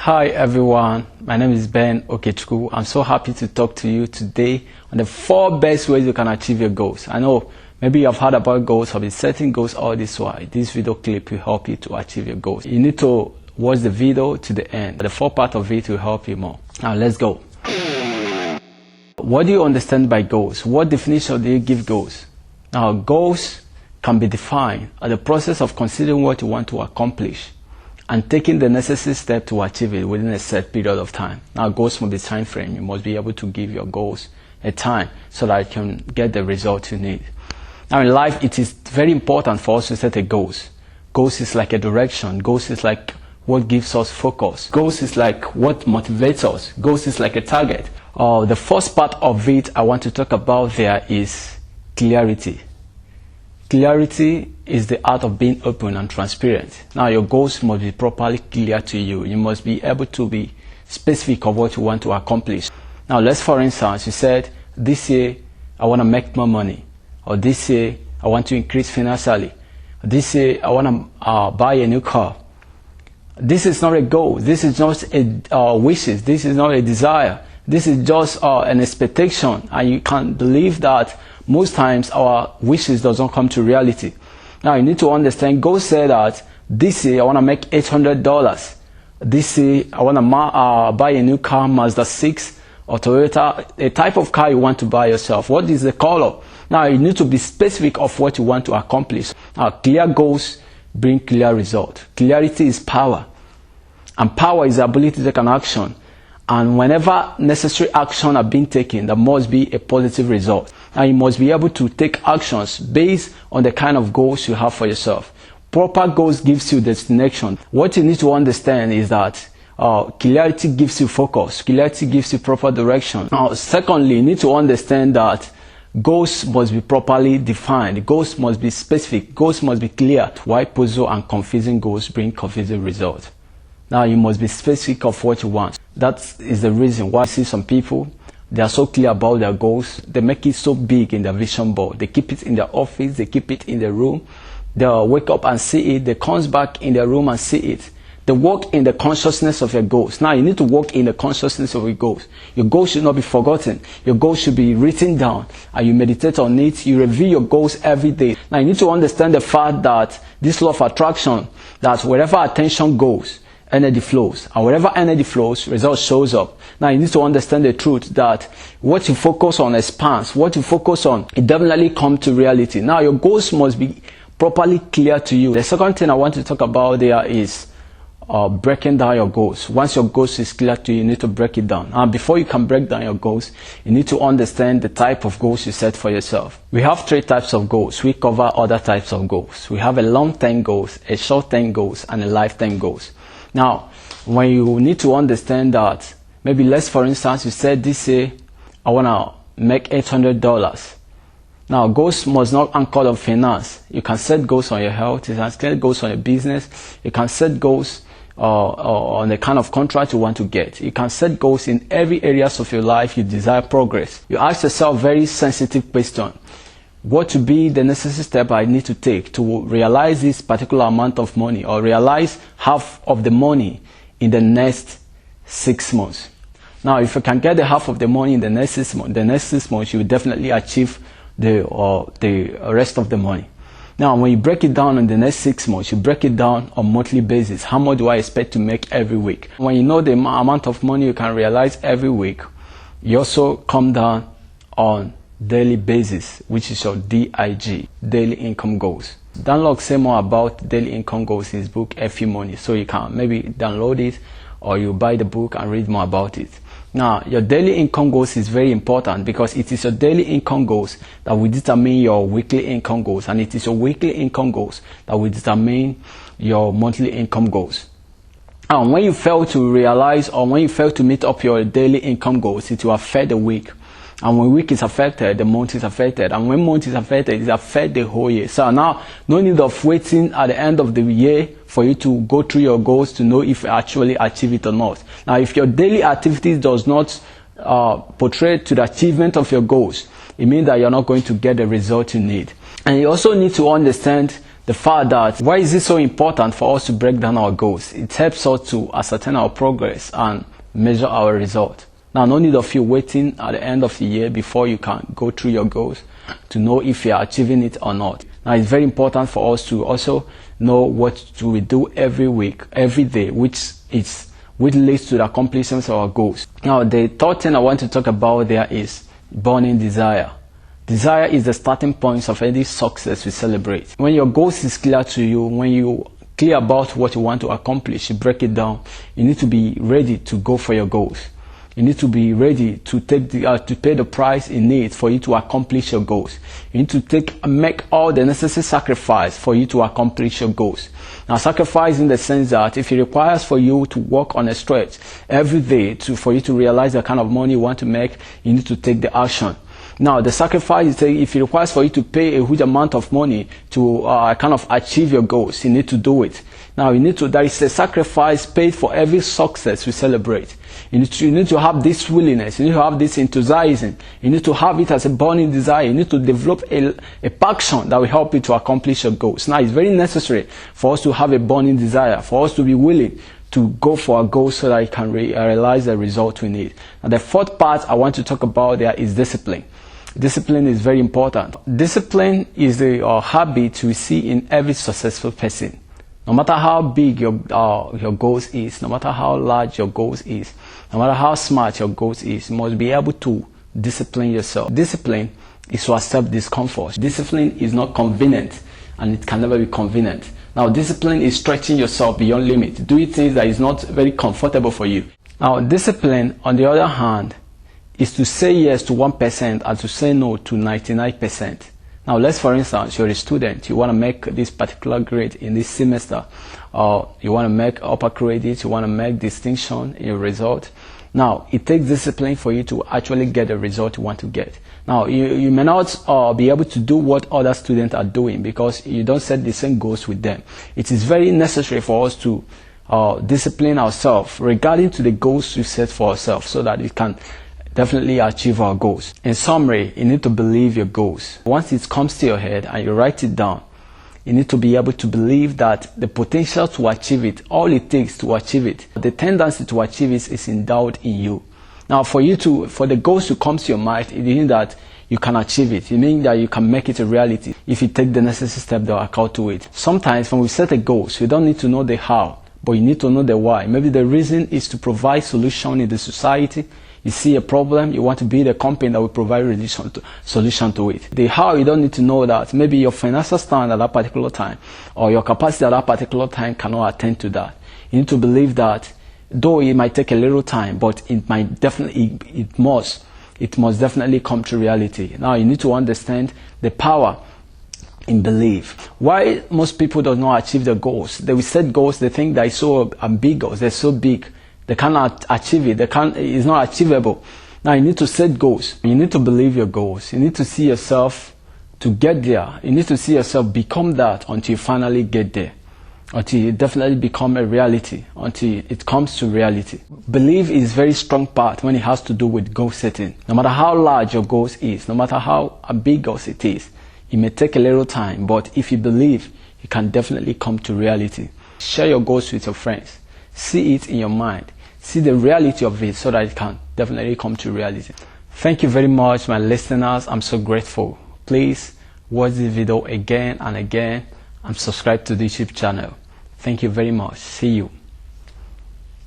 Hi everyone, my name is Ben Okechukwu. I'm so happy to talk to you today on the 4 best ways you can achieve your goals. I know maybe you've heard about goals or been setting goals all this while. This video clip will help you to achieve your goals. You need to watch the video to the end. The 4 part of it will help you more. Now let's go. What do you understand by goals? What definition do you give goals? Now goals can be defined as the process of considering what you want to accomplish and taking the necessary step to achieve it within a set period of time. Now goals must be time frame. You must be able to give your goals a time so that you can get the result you need. Now in life, it is very important for us to set a goals. Goals is like a direction. Goals is like what gives us focus. Goals is like what motivates us. Goals is like a target. The first part of it I want to talk about there is clarity. Clarity is the art of being open and transparent. Now your goals must be properly clear to you. You must be able to be specific of what you want to accomplish. Now let's, for instance, you said this year I want to make more money, or this year I want to increase financially, this year I want to buy a new car. This is not a goal. This is just a wishes. This is not a desire. This is just an expectation, and you can't believe that most times our wishes doesn't come to reality. Now you need to understand, goals say that this year I want to make $800. This year I want to buy a new car, Mazda 6 or Toyota, a type of car you want to buy yourself. What is the color? Now you need to be specific of what you want to accomplish. Now clear goals bring clear result. Clarity is power, and power is the ability to take an action. And whenever necessary action are being taken, there must be a positive result. And you must be able to take actions based on the kind of goals you have for yourself. Proper goals gives you destination. What you need to understand is that clarity gives you focus. Clarity gives you proper direction. Now, secondly, you need to understand that goals must be properly defined. Goals must be specific. Goals must be clear. Why puzzle and confusing goals bring confusing results? Now you must be specific of what you want. That is the reason why I see some people, they are so clear about their goals. They make it so big in their vision board. They keep it in their office. They keep it in their room. They'll wake up and see it. They come back in their room and see it. They work in the consciousness of your goals. Now you need to work in the consciousness of your goals. Your goals should not be forgotten. Your goals should be written down, and you meditate on it. You review your goals every day. Now you need to understand the fact that this law of attraction, that wherever attention goes, energy flows, and wherever energy flows, result shows up. Now you need to understand the truth that what you focus on expands. What you focus on, it definitely comes to reality. Now your goals must be properly clear to you. The second thing I want to talk about there is breaking down your goals. Once your goals is clear to you, you need to break it down. And before you can break down your goals, you need to understand the type of goals you set for yourself. We have 3 types of goals. We cover other types of goals. We have a long-term goals, a short-term goals, and a lifetime goals. Now, when you need to understand that, maybe let's, for instance, you said this year, I want to make $800. Now, goals must not anchor on finance. You can set goals on your health. You can set goals on your business. You can set goals on the kind of contract you want to get. You can set goals in every areas of your life you desire progress. You ask yourself very sensitive question. What would be the necessary step I need to take to realize this particular amount of money, or realize half of the money in the next 6 months? Now, if you can get the half of the money in the next 6 months, you will definitely achieve the rest of the money. Now, when you break it down in the next 6 months, you break it down on monthly basis. How much do I expect to make every week? When you know the amount of money you can realize every week, you also come down on daily basis, which is your DIG, daily income goals. Dan Lok say more about daily income goals in his book FE Money, so you can maybe download it or you buy the book and read more about it. Now, your daily income goals is very important because it is your daily income goals that will determine your weekly income goals, and it is your weekly income goals that will determine your monthly income goals. And when you fail to realize, or when you fail to meet up your daily income goals, it will affect the week. And when week is affected, the month is affected. And when month is affected, it affects the whole year. So now, no need of waiting at the end of the year for you to go through your goals to know if you actually achieve it or not. Now, if your daily activities does not portray to the achievement of your goals, it means that you're not going to get the result you need. And you also need to understand the fact that why is it so important for us to break down our goals? It helps us to ascertain our progress and measure our result. Now, no need of you waiting at the end of the year before you can go through your goals to know if you are achieving it or not. Now, it's very important for us to also know what we do every week, every day, which leads to the accomplishment of our goals. Now, the third thing I want to talk about there is burning desire. Desire is the starting point of any success we celebrate. When your goals is clear to you, when you clear about what you want to accomplish, you break it down. You need to be ready to go for your goals. You need to be ready to to pay the price it needs for you to accomplish your goals. You need to make all the necessary sacrifice for you to accomplish your goals. Now, sacrifice in the sense that if it requires for you to work on a stretch every day for you to realize the kind of money you want to make, you need to take the action. Now, the sacrifice is if it requires for you to pay a huge amount of money to kind of achieve your goals, you need to do it. Now, there is a sacrifice paid for every success we celebrate. You need to have this willingness. You need to have this enthusiasm. You need to have it as a burning desire. You need to develop a passion that will help you to accomplish your goals. Now, it's very necessary for us to have a burning desire, for us to be willing to go for our goals so that we can realize the result we need. Now, the fourth part I want to talk about there is discipline. Discipline is very important. Discipline is the habit we see in every successful person. No matter how big your goals is, no matter how large your goals is, no matter how smart your goals is, you must be able to discipline yourself. Discipline is to accept discomfort. Discipline is not convenient, and it can never be convenient. Now, discipline is stretching yourself beyond limit, doing things that is not very comfortable for you. Now, discipline, on the other hand, is to say yes to 1% and to say no to 99%. Now, let's, for instance, you're a student, you want to make this particular grade in this semester, or you want to make upper credit, you want to make distinction in your result. Now, it takes discipline for you to actually get the result you want to get. Now, you may not be able to do what other students are doing because you don't set the same goals with them. It is very necessary for us to discipline ourselves regarding to the goals we set for ourselves so that it can definitely achieve our goals. In summary, you need to believe your goals. Once it comes to your head and you write it down, you need to be able to believe that the potential to achieve it, all it takes to achieve it, the tendency to achieve it is endowed in you. Now, for the goals to come to your mind, it means that you can achieve it. It means that you can make it a reality if you take the necessary step that will occur to it. Sometimes when we set a goal, you don't need to know the how, but you need to know the why. Maybe the reason is to provide solution in the society. You see a problem, you want to build a company that will provide solution to it. The how, you don't need to know that maybe your financial stand at that particular time or your capacity at that particular time cannot attend to that. You need to believe that though it might take a little time, but it must definitely come to reality. Now, you need to understand the power in belief. Why most people do not achieve their goals? They will set goals, they think they're so ambiguous, they're so big, they cannot achieve it. It's not achievable. Now, you need to set goals. You need to believe your goals. You need to see yourself to get there. You need to see yourself become that until you finally get there. Until it definitely become a reality. Until it comes to reality. Belief is a very strong part when it has to do with goal setting. No matter how large your goals is, no matter how ambiguous it is, it may take a little time, but if you believe, it can definitely come to reality. Share your goals with your friends. See it in your mind. See the reality of it so that it can definitely come to reality. Thank you very much, my listeners. I'm so grateful. Please watch this video again and again and subscribe to the YouTube channel. Thank you very much. See you.